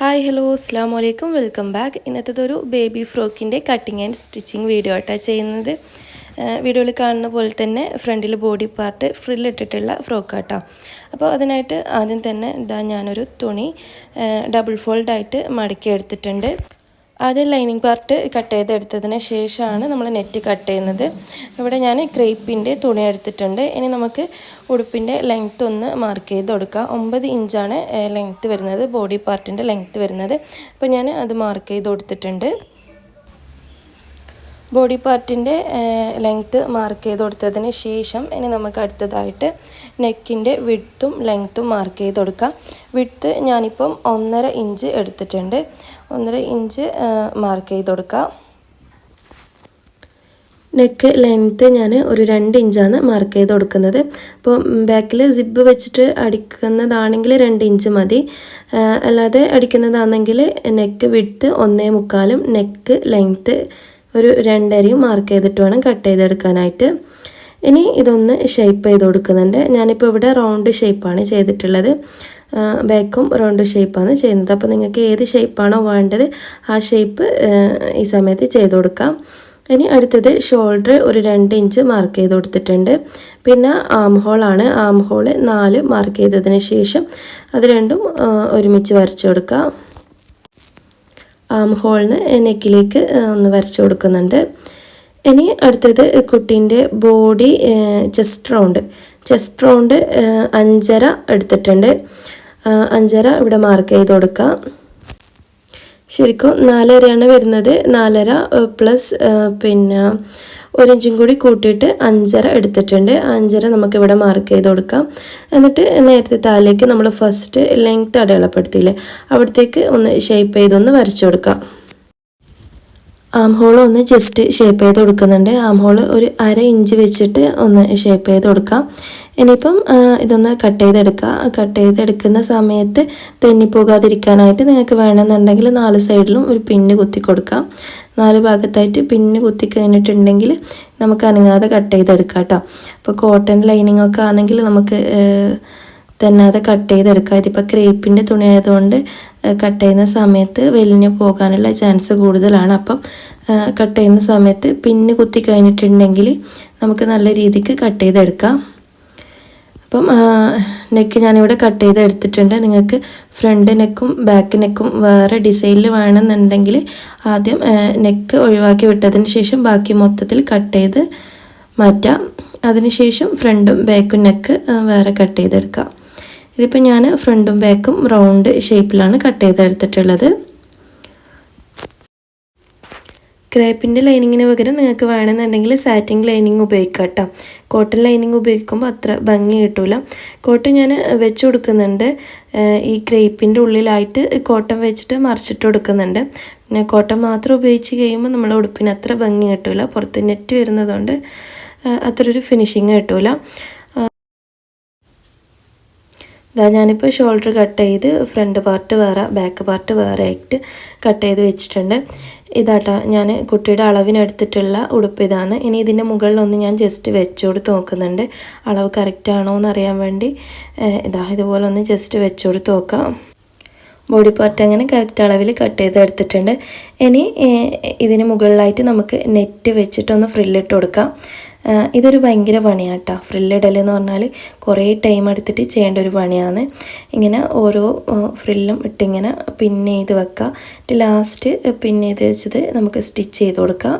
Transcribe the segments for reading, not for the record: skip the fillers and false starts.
Hi hello അസ്സലാമു അലൈക്കും welcome back. ഇന്നത്തേതൊരു ബേബി ഫ്രോക്കിൻ്റെ കട്ടിങ് ആൻഡ് സ്റ്റിച്ചിങ് വീഡിയോ ആയിട്ടാണ് ചെയ്യുന്നത്. വീഡിയോയിൽ കാണുന്ന പോലെ തന്നെ ഫ്രണ്ടിൽ ബോഡി പാർട്ട് ഫ്രില്ലിട്ടിട്ടുള്ള ഫ്രോക്കാട്ടോ. അപ്പോൾ അതിനായിട്ട് ആദ്യം തന്നെ ഞാനൊരു തുണി ഡബിൾ ഫോൾഡായിട്ട് മടക്കി എടുത്തിട്ടുണ്ട്. ആദ്യം ലൈനിങ് പാർട്ട് കട്ട് ചെയ്തെടുത്തതിന് ശേഷമാണ് നമ്മൾ നെറ്റ് കട്ട് ചെയ്യുന്നത്. ഇവിടെ ഞാൻ ക്രേപ്പിൻ്റെ തുണി എടുത്തിട്ടുണ്ട്. ഇനി നമുക്ക് ഉടുപ്പിൻ്റെ ലെങ്ത്ത് ഒന്ന് മാർക്ക് ചെയ്ത് കൊടുക്കാം. 9 ഇഞ്ചാണ് ലെങ്ത്ത് വരുന്നത്, ബോഡി പാർട്ടിൻ്റെ ലെങ്ത്ത് വരുന്നത്. അപ്പോൾ ഞാൻ അത് മാർക്ക് ചെയ്ത് കൊടുത്തിട്ടുണ്ട്. ബോഡി പാർട്ടിൻ്റെ ലെങ്ത്ത് മാർക്ക് ചെയ്ത് കൊടുത്തതിന് ശേഷം ഇനി നമുക്ക് അടുത്തതായിട്ട് നെക്കിൻ്റെ വിഡ്ത്തും ലെങ്ത്തും മാർക്ക് ചെയ്ത് കൊടുക്കാം. വിഡ്ത്ത് ഞാനിപ്പം 1.5 ഇഞ്ച് എടുത്തിട്ടുണ്ട്. 1.5 ഇഞ്ച് മാർക്ക് ചെയ്ത് കൊടുക്കാം. നെക്ക് ലെങ്ത്ത് ഞാൻ ഒരു 2 ഇഞ്ചാണ് മാർക്ക് ചെയ്ത് കൊടുക്കുന്നത്. അപ്പോൾ ബാക്കിൽ സിബ് വെച്ചിട്ട് അടിക്കുന്നതാണെങ്കിൽ 2 ഇഞ്ച് മതി. അല്ലാതെ അടിക്കുന്നതാണെങ്കിൽ നെക്ക് വിഡ്ത്ത് 1.25, നെക്ക് ലെങ്ത്ത് ഒരു 2.5 മാർക്ക് ചെയ്തിട്ട് വേണം കട്ട് ചെയ്തെടുക്കാനായിട്ട്. ഇനി ഇതൊന്ന് ഷേപ്പ് ചെയ്ത് കൊടുക്കുന്നുണ്ട്. ഞാനിപ്പോൾ ഇവിടെ റൗണ്ട് ഷേപ്പാണ് ചെയ്തിട്ടുള്ളത്. ബാക്കും റൗണ്ട് ഷേപ്പാണ് ചെയ്യുന്നത്. അപ്പോൾ നിങ്ങൾക്ക് ഏത് ഷേപ്പാണോ വേണ്ടത് ആ ഷേപ്പ് ഈ സമയത്ത് ചെയ്ത് കൊടുക്കാം. ഇനി അടുത്തത് ഷോൾഡർ ഒരു 2 ഇഞ്ച് മാർക്ക് ചെയ്ത് കൊടുത്തിട്ടുണ്ട്. പിന്നെ ആം ഹോളാണ്. ആം ഹോള് 4 മാർക്ക് ചെയ്തതിന് ശേഷം അത് രണ്ടും ഒരുമിച്ച് വരച്ചു കൊടുക്കാം. ആം ഹോളിന് നെക്കിലേക്ക് ഒന്ന് വരച്ചു കൊടുക്കുന്നുണ്ട്. ഇനി അടുത്തത് കുട്ടീൻ്റെ ബോഡി ചെസ്റ്റ് റൗണ്ട് 5.5 എടുത്തിട്ടുണ്ട്. 5.5 ഇവിടെ മാർക്ക് ചെയ്ത് കൊടുക്കാം. ശരിക്കും 4.5 വരുന്നത്. 4.5 പ്ലസ് പിന്നെ 1 ഇഞ്ചും കൂടി കൂട്ടിയിട്ട് 5.5 എടുത്തിട്ടുണ്ട്. 5.5 നമുക്കിവിടെ മാർക്ക് ചെയ്ത് കൊടുക്കാം. എന്നിട്ട് നേരത്തെ താഴേക്ക് നമ്മൾ ഫസ്റ്റ് ലെങ്ത്ത് അടയാളപ്പെടുത്തിയില്ലേ, അവിടത്തേക്ക് ഒന്ന് ഷേപ്പ് ചെയ്തൊന്ന് വരച്ചു കൊടുക്കാം. ആം ഹോൾ ഒന്ന് ജസ്റ്റ് ഷേപ്പ് ചെയ്ത് കൊടുക്കുന്നുണ്ട്. ആം ഹോൾ ഒരു 1/2 ഇഞ്ച് വെച്ചിട്ട് ഒന്ന് ഷേപ്പ് ചെയ്ത് കൊടുക്കാം. ഇനിയിപ്പം ഇതൊന്ന് കട്ട് ചെയ്തെടുക്കുന്ന സമയത്ത് തെന്നിപ്പോകാതിരിക്കാനായിട്ട് നിങ്ങൾക്ക് വേണമെന്നുണ്ടെങ്കിൽ 4 സൈഡിലും ഒരു പിന്ന് കുത്തി കൊടുക്കാം. 4 ഭാഗത്തായിട്ട് പിന്ന് കുത്തി കഴിഞ്ഞിട്ടുണ്ടെങ്കിൽ നമുക്ക് അനങ്ങാതെ കട്ട് ചെയ്തെടുക്കാം കേട്ടോ. അപ്പോൾ കോട്ടൺ ലൈനിങ് ഒക്കെ ആണെങ്കിൽ നമുക്ക് തെന്നാതെ കട്ട് ചെയ്തെടുക്കാം. ഇതിപ്പോൾ ക്രേപ്പിൻ്റെ തുണി ആയതുകൊണ്ട് കട്ട് ചെയ്യുന്ന സമയത്ത് വലിഞ്ഞു പോകാനുള്ള ചാൻസ് കൂടുതലാണ്. അപ്പം കട്ട് ചെയ്യുന്ന സമയത്ത് പിന്ന് കുത്തി കഴിഞ്ഞിട്ടുണ്ടെങ്കിൽ നമുക്ക് നല്ല രീതിക്ക് കട്ട് ചെയ്തെടുക്കാം. അപ്പം നെക്ക് ഞാനിവിടെ കട്ട് ചെയ്തെടുത്തിട്ടുണ്ട്. നിങ്ങൾക്ക് ഫ്രണ്ട് നെക്കും ബാക്ക് നെക്കും വേറെ ഡിസൈനിൽ വേണമെന്നുണ്ടെങ്കിൽ ആദ്യം നെക്ക് ഒഴിവാക്കി വിട്ടതിന് ശേഷം ബാക്കി മൊത്തത്തിൽ കട്ട് ചെയ്ത് മാറ്റാം. അതിനുശേഷം ഫ്രണ്ടും ബാക്കും നെക്ക് വേറെ കട്ട് ചെയ്തെടുക്കാം. ഇതിപ്പോൾ ഞാൻ ഫ്രണ്ടും ബാക്കും റൗണ്ട് ഷേപ്പിലാണ് കട്ട് ചെയ്തെടുത്തിട്ടുള്ളത്. ക്രേപ്പിൻ്റെ ലൈനിങ്ങിന് പകരം നിങ്ങൾക്ക് വേണമെന്നുണ്ടെങ്കിൽ സാറ്റിൻ ലൈനിങ് ഉപയോഗിക്കാം കേട്ടോ. കോട്ടൺ ലൈനിങ് ഉപയോഗിക്കുമ്പോൾ അത്ര ഭംഗി കിട്ടില്ല. കോട്ടൺ ഞാൻ വെച്ച് കൊടുക്കുന്നുണ്ട്. ഈ ക്രേപ്പിൻ്റെ ഉള്ളിലായിട്ട് കോട്ടൺ വെച്ചിട്ട് മറിച്ചിട്ട് കൊടുക്കുന്നുണ്ട്. പിന്നെ കോട്ടൺ മാത്രം ഉപയോഗിച്ച് കഴിയുമ്പോൾ നമ്മുടെ ഉടുപ്പിന് അത്ര ഭംഗി കിട്ടില്ല. പുറത്ത് നെറ്റ് വരുന്നതുകൊണ്ട് അത്രയൊരു ഫിനിഷിങ് കിട്ടില്ല. ഞാനിപ്പോൾ ഷോൾഡർ കട്ട് ചെയ്ത് ഫ്രണ്ട് പാർട്ട് വേറെ ബാക്ക് പാർട്ട് വേറെ ആയിട്ട് കട്ട് ചെയ്ത് വെച്ചിട്ടുണ്ട്. ഇതാട്ടോ ഞാൻ കുട്ടിയുടെ അളവിനെടുത്തിട്ടുള്ള ഉടുപ്പ് ഇതാണ്. ഇനി ഇതിൻ്റെ മുകളിലൊന്ന് ഞാൻ ജസ്റ്റ് വെച്ച് കൊടുത്ത് നോക്കുന്നുണ്ട്. അളവ് കറക്റ്റ് ആണോ എന്നറിയാൻ വേണ്ടി ഇതുപോലെ ഒന്ന് ജസ്റ്റ് വെച്ച് കൊടുത്ത് നോക്കാം. ബോഡി പാർട്ട് അങ്ങനെ കറക്റ്റ് അളവിൽ കട്ട് ചെയ്ത് എടുത്തിട്ടുണ്ട്. ഇനി ഇതിന് മുകളിലായിട്ട് നമുക്ക് നെറ്റ് വെച്ചിട്ടൊന്ന് ഫ്രില്ലിട്ട് കൊടുക്കാം. ഇതൊരു ഭയങ്കര പണിയാണ് കേട്ടോ. ഫ്രില്ലിടൽ എന്ന് പറഞ്ഞാൽ കുറേ ടൈം എടുത്തിട്ട് ചെയ്യേണ്ട ഒരു പണിയാണ്. ഇങ്ങനെ ഓരോ ഫ്രില്ലും ഇട്ടിങ്ങനെ പിന്നെ ചെയ്ത് വെക്കുക. ലാസ്റ്റ് പിന്നെ ചെയ്ത് വെച്ചത് നമുക്ക് സ്റ്റിച്ച് ചെയ്ത് കൊടുക്കാം.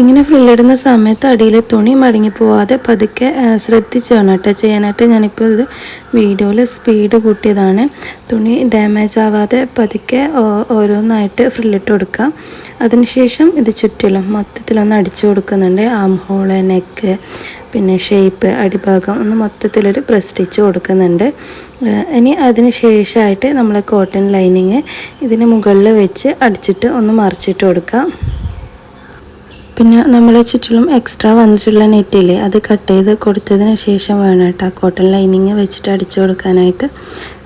ഇങ്ങനെ ഫ്രില്ലിടുന്ന സമയത്ത് അടിയിൽ തുണി മടങ്ങി പോവാതെ പതുക്കെ ശ്രദ്ധിച്ച് വേണം കേട്ടോ ചെയ്യാനായിട്ട്. ഞാനിപ്പോൾ ഇത് വീഡിയോയിൽ സ്പീഡ് കൂട്ടിയതാണ്. തുണി ഡാമേജ് ആവാതെ പതുക്കെ ഓരോന്നായിട്ട് ഫ്രില്ലിട്ട് കൊടുക്കാം. അതിനുശേഷം ഇത് ചുറ്റിലും മൊത്തത്തിലൊന്ന് അടിച്ചു കൊടുക്കുന്നുണ്ട്. ആം ഹോള്, നെക്ക്, പിന്നെ ഷേപ്പ്, അടിഭാഗം ഒന്ന് മൊത്തത്തിലൊരു പ്രസ് സ്റ്റിച്ച് കൊടുക്കുന്നുണ്ട്. ഇനി അതിന് ശേഷമായിട്ട് നമ്മൾ കോട്ടൺ ലൈനിങ് ഇതിന് മുകളിൽ വെച്ച് അടിച്ചിട്ട് ഒന്ന് മറിച്ചിട്ട് കൊടുക്കാം. പിന്നെ നമ്മളെ ചുറ്റിലും എക്സ്ട്രാ വന്നിട്ടുള്ള നെറ്റില്ലേ, അത് കട്ട് ചെയ്ത് കൊടുത്തതിന് ശേഷം വേണം കേട്ടോ കോട്ടൺ ലൈനിങ് വെച്ചിട്ട് അടിച്ചു കൊടുക്കാനായിട്ട്.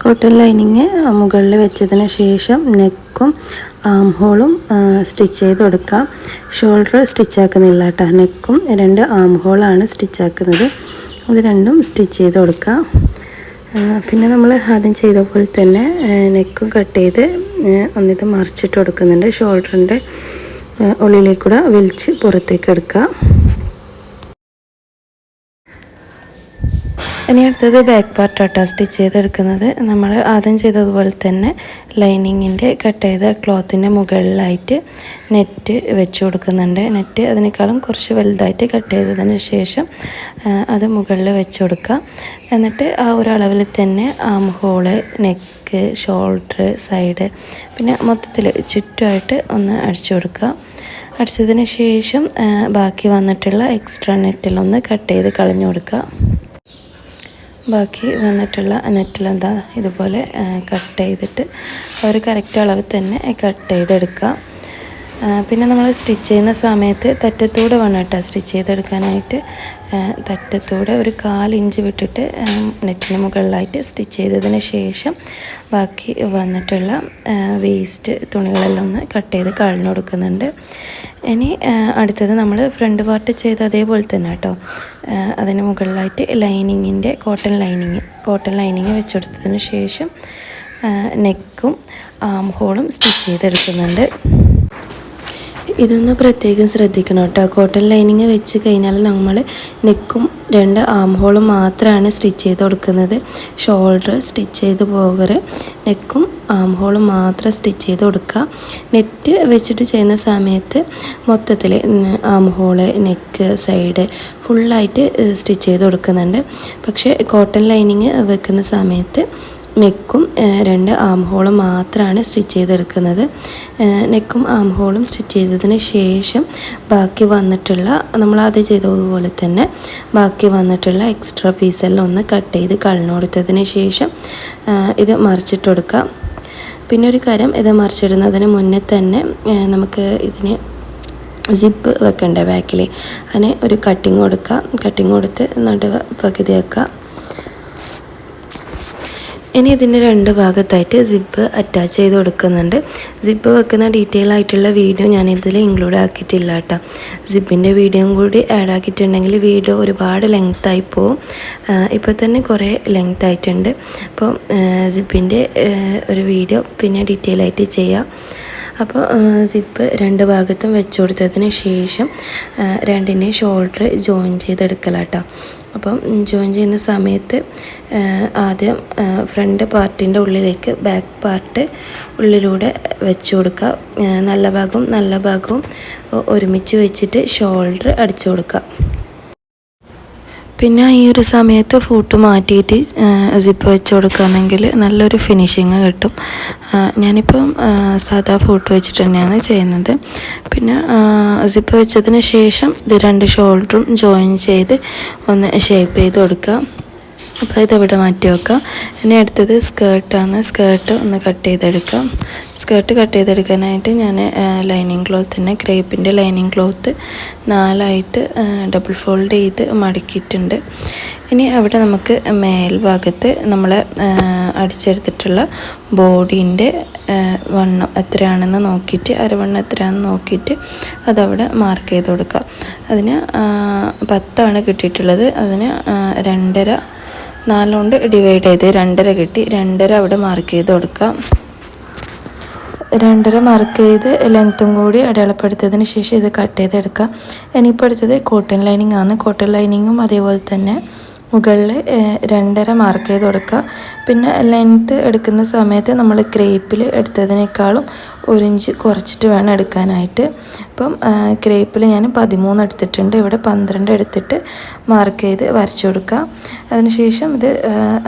കോട്ടൺ ലൈനിങ് മുകളിൽ വെച്ചതിന് ശേഷം നെക്കും ആം ഹോളും സ്റ്റിച്ച് ചെയ്ത് കൊടുക്കാം. ഷോൾഡർ സ്റ്റിച്ചാക്കുന്നില്ല കേട്ടോ. നെക്കും 2 ആം ഹോളാണ് സ്റ്റിച്ചാക്കുന്നത്. അത് രണ്ടും സ്റ്റിച്ച് ചെയ്ത് കൊടുക്കാം. പിന്നെ നമ്മൾ ആദ്യം ചെയ്ത പോലെ തന്നെ നെക്കും കട്ട് ചെയ്ത് ഒന്നിത് മറിച്ചിട്ട് കൊടുക്കുന്നുണ്ട്. ഷോൾഡറിൻ്റെ ഉള്ളിലേക്കൂടെ വലിച്ച് പുറത്തേക്ക് എടുക്കുക. ഇനി അടുത്തത് ബാക്ക് പാർട്ടാട്ടോ സ്റ്റിച്ച് ചെയ്തെടുക്കുന്നത്. നമ്മൾ ആദ്യം ചെയ്തതുപോലെ തന്നെ ലൈനിങ്ങിൻ്റെ കട്ട് ചെയ്ത ക്ലോത്തിൻ്റെ മുകളിലായിട്ട് നെറ്റ് വെച്ച് കൊടുക്കുന്നുണ്ട്. നെറ്റ് അതിനേക്കാളും കുറച്ച് വലുതായിട്ട് കട്ട് ചെയ്തതിന് ശേഷം അത് മുകളിൽ വെച്ച് കൊടുക്കുക. എന്നിട്ട് ആ ഒരു അളവിൽ തന്നെ ആം ഹോള്, നെക്ക്, ഷോൾഡർ, സൈഡ് പിന്നെ മൊത്തത്തിൽ ചുറ്റുമായിട്ട് ഒന്ന് അടിച്ചു കൊടുക്കുക. അടിച്ചതിന് ശേഷം ബാക്കി വന്നിട്ടുള്ള എക്സ്ട്രാ നെറ്റിലൊന്ന് കട്ട് ചെയ്ത് കളഞ്ഞു കൊടുക്കുക. ബാക്കി വന്നിട്ടുള്ള നെറ്റിലെന്താ ഇതുപോലെ കട്ട് ചെയ്തിട്ട് ഒരു കറക്റ്റ് അളവ് തന്നെ കട്ട് ചെയ്തെടുക്കുക. പിന്നെ നമ്മൾ സ്റ്റിച്ച് ചെയ്യുന്ന സമയത്ത് തറ്റത്തൂടെ വേണം കേട്ടോ സ്റ്റിച്ച് ചെയ്തെടുക്കാനായിട്ട്. തറ്റത്തൂടെ ഒരു 1/4 ഇഞ്ച് വിട്ടിട്ട് നെറ്റിന് മുകളിലായിട്ട് സ്റ്റിച്ച് ചെയ്തതിന് ശേഷം ബാക്കി വന്നിട്ടുള്ള വേസ്റ്റ് തുണികളെല്ലാം ഒന്ന് കട്ട് ചെയ്ത് കളഞ്ഞു കൊടുക്കുന്നുണ്ട്. ഇനി അടുത്തത് നമ്മൾ ഫ്രണ്ട് പാർട്ട് ചെയ്ത് അതേപോലെ തന്നെ കേട്ടോ അതിന് മുകളിലായിട്ട് ലൈനിങ്ങിൻ്റെ കോട്ടൺ ലൈനിങ് വെച്ച് കൊടുത്തതിന് ശേഷം നെക്കും ആം ഹോളും സ്റ്റിച്ച് ചെയ്തെടുക്കുന്നുണ്ട്. ഇതൊന്ന് പ്രത്യേകം ശ്രദ്ധിക്കണം കേട്ടോ. കോട്ടൺ ലൈനിങ് വെച്ച് കഴിഞ്ഞാൽ നമ്മൾ നെക്കും 2 ആം ഹോളും മാത്രമാണ് സ്റ്റിച്ച് ചെയ്ത് കൊടുക്കുന്നത്. ഷോൾഡർ സ്റ്റിച്ച് ചെയ്ത് പോകരുത്. നെക്കും ആം ഹോളും മാത്രം സ്റ്റിച്ച് ചെയ്ത് കൊടുക്കുക. നെറ്റ് വെച്ചിട്ട് ചെയ്യുന്ന സമയത്ത് മൊത്തത്തിൽ ആം ഹോള്, നെക്ക്, സൈഡ് ഫുള്ളായിട്ട് സ്റ്റിച്ച് ചെയ്ത് കൊടുക്കുന്നുണ്ട്. പക്ഷേ കോട്ടൺ ലൈനിങ് വെക്കുന്ന സമയത്ത് നെക്കും 2 ആം ഹോളും മാത്രമാണ് സ്റ്റിച്ച് ചെയ്തെടുക്കുന്നത്. നെക്കും ആം ഹോളും സ്റ്റിച്ച് ചെയ്തതിന് ശേഷം ബാക്കി വന്നിട്ടുള്ള നമ്മൾ ആദ്യം ചെയ്തതുപോലെ തന്നെ ബാക്കി വന്നിട്ടുള്ള എക്സ്ട്രാ പീസെല്ലാം ഒന്ന് കട്ട് ചെയ്ത് കളഞ്ഞു കൊടുത്തതിന് ശേഷം ഇത് മറിച്ചിട്ട് കൊടുക്കാം. പിന്നെ ഒരു കാര്യം, ഇത് മറിച്ചിടുന്നതിന് മുന്നേ തന്നെ നമുക്ക് ഇതിന് സിപ്പ് വെക്കണ്ടേ ബാക്കിൽ, അതിന് ഒരു കട്ടിങ് കൊടുക്കുക. കട്ടിങ് കൊടുത്ത് നടുവ് പകുതി വെക്കുക. ഇനി ഇതിൻ്റെ 2 ഭാഗത്തായിട്ട് സിപ്പ് അറ്റാച്ച് ചെയ്ത് കൊടുക്കുന്നുണ്ട്. സിപ്പ് വെക്കുന്ന ഡീറ്റെയിൽ ആയിട്ടുള്ള വീഡിയോ ഞാനിതിൽ ഇൻക്ലൂഡ് ആക്കിയിട്ടില്ല കേട്ടോ. സിപ്പിൻ്റെ വീഡിയോയും കൂടി ആഡ് ആക്കിയിട്ടുണ്ടെങ്കിൽ വീഡിയോ ഒരുപാട് ലെങ്ത്തായി പോവും. ഇപ്പോൾ തന്നെ കുറേ ലെങ്ത് ആയിട്ടുണ്ട്. അപ്പോൾ സിപ്പിൻ്റെ ഒരു വീഡിയോ പിന്നെ ഡീറ്റെയിൽ ആയിട്ട് ചെയ്യാം. അപ്പോൾ സിപ്പ് 2 ഭാഗത്തും വെച്ച് കൊടുത്തതിന് ശേഷം 2നെയും ഷോൾഡർ ജോയിൻ ചെയ്തെടുക്കലാട്ടോ. അപ്പം ജോയിൻ ചെയ്യുന്ന സമയത്ത് ആദ്യം ഫ്രണ്ട് പാർട്ടിൻ്റെ ഉള്ളിലേക്ക് ബാക്ക് പാർട്ട് ഉള്ളിലൂടെ വെച്ച് കൊടുക്കുക. നല്ല ഭാഗവും ഒരുമിച്ച് വെച്ചിട്ട് ഷോൾഡർ അടിച്ചു കൊടുക്കുക. പിന്നെ ഈ ഒരു സമയത്ത് ഫൂട്ട് മാറ്റിയിട്ട് സിപ്പ് വെച്ച് കൊടുക്കുകയാണെങ്കിൽ നല്ലൊരു ഫിനിഷിങ് കിട്ടും. ഞാനിപ്പം സാധാ ഫൂട്ട് വെച്ചിട്ട് തന്നെയാണ് ചെയ്യുന്നത്. പിന്നെ സിപ്പ് വെച്ചതിന് ശേഷം ഇത് 2 ഷോൾഡറും ജോയിൻ ചെയ്ത് ഒന്ന് ഷേപ്പ് ചെയ്ത് കൊടുക്കുക. അപ്പോൾ ഇതവിടെ മാറ്റി വെക്കാം. ഇനി അടുത്തത് സ്കേർട്ടാണ്. സ്കേർട്ട് ഒന്ന് കട്ട് ചെയ്തെടുക്കാം. സ്കേർട്ട് കട്ട് ചെയ്തെടുക്കാനായിട്ട് ഞാൻ ലൈനിങ് ക്ലോത്ത് തന്നെ ക്രേപ്പിൻ്റെ ലൈനിങ് ക്ലോത്ത് 4ആയിട്ട് ഡബിൾ ഫോൾഡ് ചെയ്ത് മടക്കിയിട്ടുണ്ട്. ഇനി അവിടെ നമുക്ക് മേൽഭാഗത്ത് നമ്മൾ അടിച്ചെടുത്തിട്ടുള്ള ബോഡീൻ്റെ വണ്ണം എത്രയാണെന്ന് നോക്കിയിട്ട്, അരവണ്ണം എത്രയാണെന്ന് നോക്കിയിട്ട് അതവിടെ മാർക്ക് ചെയ്ത് കൊടുക്കാം. അതിന് 10 കിട്ടിയിട്ടുള്ളത്. അതിന് 2.5 4 കൊണ്ട് ഡിവൈഡ് ചെയ്ത് 2.5 കിട്ടി. 2.5 അവിടെ മാർക്ക് ചെയ്ത് കൊടുക്കാം. 2.5 മാർക്ക് ചെയ്ത് ലെങ്ത്തും കൂടി അടയാളപ്പെടുത്തിയതിന് ശേഷം ഇത് കട്ട് ചെയ്തെടുക്കാം. ഇനിയിപ്പോൾ അടുത്തത് കോട്ടൺ ലൈനിങ് ആണ്. കോട്ടൺ ലൈനിങ്ങും അതേപോലെ തന്നെ മുകളിൽ 2.5 മാർക്ക് ചെയ്ത് കൊടുക്കുക. പിന്നെ ലെങ്ത്ത് എടുക്കുന്ന സമയത്ത് നമ്മൾ ക്രേപ്പിൽ എടുത്തതിനേക്കാളും 1 ഇഞ്ച് കുറച്ചിട്ട് വേണം എടുക്കാനായിട്ട്. അപ്പം ക്രേപ്പിൽ ഞാൻ 13 എടുത്തിട്ടുണ്ട്. ഇവിടെ 12 എടുത്തിട്ട് മാർക്ക് ചെയ്ത് വരച്ചു കൊടുക്കുക. അതിനുശേഷം ഇത്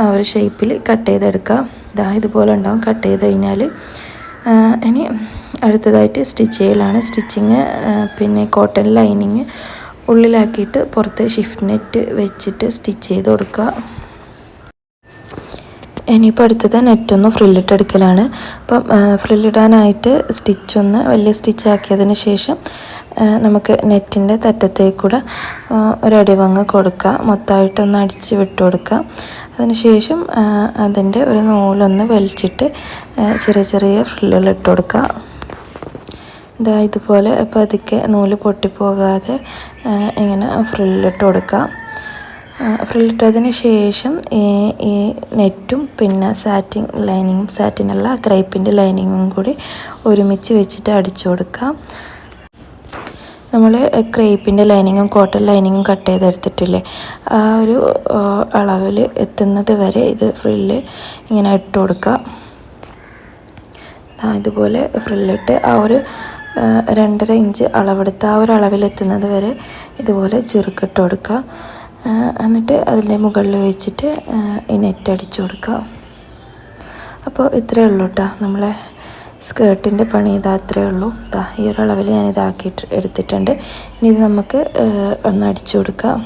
ആ ഒരു ഷേപ്പിൽ കട്ട് ചെയ്തെടുക്കുക. ഇതുപോലെ ഉണ്ടാവും കട്ട് ചെയ്ത് കഴിഞ്ഞാൽ. ഇനി അടുത്തതായിട്ട് സ്റ്റിച്ച് ചെയ്യലാണ്. സ്റ്റിച്ചിങ് പിന്നെ കോട്ടൺ ലൈനിങ് ഉള്ളിലാക്കിയിട്ട് പുറത്ത് ഷിഫ്റ്റ് നെറ്റ് വെച്ചിട്ട് സ്റ്റിച്ച് ചെയ്ത് കൊടുക്കുക. ഇനിയിപ്പോൾ അടുത്തത് നെറ്റൊന്ന് ഫ്രില്ലിട്ടെടുക്കലാണ്. അപ്പം ഫ്രില്ലിടാനായിട്ട് സ്റ്റിച്ചൊന്ന് വലിയ സ്റ്റിച്ചാക്കിയതിന് ശേഷം നമുക്ക് നെറ്റിൻ്റെ തറ്റത്തേക്കൂടെ ഒരടിവങ്ങ് കൊടുക്കുക. മൊത്തമായിട്ടൊന്ന് അടിച്ച് വിട്ട് കൊടുക്കുക. അതിനുശേഷം അതിൻ്റെ ഒരു നൂലൊന്ന് വലിച്ചിട്ട് ചെറിയ ഫ്രില്ലുകൾ ഇട്ട് കൊടുക്കുക. ഇതുപോലെ പതുക്കെ നൂല് പൊട്ടിപ്പോകാതെ ഇങ്ങനെ ഫ്രില്ലിട്ട് കൊടുക്കുക. ഫ്രില്ലിട്ടതിന് ശേഷം ഈ നെറ്റും പിന്നെ സാറ്റിനുള്ള ക്രേപ്പിൻ്റെ ലൈനിങ്ങും കൂടി ഒരുമിച്ച് വെച്ചിട്ട് അടിച്ചു കൊടുക്കാം. നമ്മൾ ക്രേപ്പിൻ്റെ ലൈനിങ്ങും കോട്ടൺ ലൈനിങ്ങും കട്ട് ചെയ്തെടുത്തിട്ടില്ലേ, ആ ഒരു അളവിൽ എത്തുന്നത് വരെ ഇത് ഫ്രില്ല് ഇങ്ങനെ ഇട്ട് കൊടുക്കുക. ഇതുപോലെ ഫ്രില്ലിട്ട് ആ ഒരു 2.5 ഇഞ്ച് അളവെടുത്ത് ആ ഒരു അളവിലെത്തുന്നത് വരെ ഇതുപോലെ ചുരുക്കിട്ട് കൊടുക്കുക. എന്നിട്ട് അതിൻ്റെ മുകളിൽ വെച്ചിട്ട് ഈ നെറ്റ് അടിച്ചു കൊടുക്കുക. അപ്പോൾ ഇത്രയേ ഉള്ളൂ കേട്ടോ, നമ്മളെ സ്കേർട്ടിൻ്റെ പണി അത്രയേ ഉള്ളൂ. ഈ ഒരു അളവിൽ ഞാൻ ഇതാക്കിയിട്ട് എടുത്തിട്ടുണ്ട്. ഇനി ഇത് നമുക്ക് ഒന്ന് അടിച്ചു കൊടുക്കാം.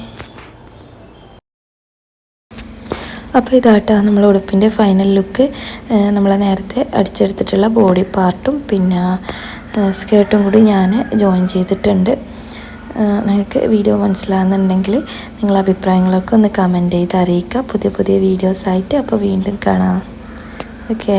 അപ്പോൾ ഇതാട്ടോ നമ്മൾ ഉടുപ്പിൻ്റെ ഫൈനൽ ലുക്ക്. നമ്മൾ നേരത്തെ അടിച്ചെടുത്തിട്ടുള്ള ബോഡി പാർട്ടും പിന്നെ സ്കേർട്ടും കൂടി ഞാൻ ജോയിൻ ചെയ്തിട്ടുണ്ട്. നിങ്ങൾക്ക് വീഡിയോ മനസ്സിലാകുന്നുണ്ടെങ്കിൽ നിങ്ങളുടെ അഭിപ്രായങ്ങളൊക്കെ ഒന്ന് കമൻറ്റ് ചെയ്ത് അറിയിക്കുക. പുതിയ വീഡിയോസായിട്ട് അപ്പോൾ വീണ്ടും കാണാം. ഓക്കേ.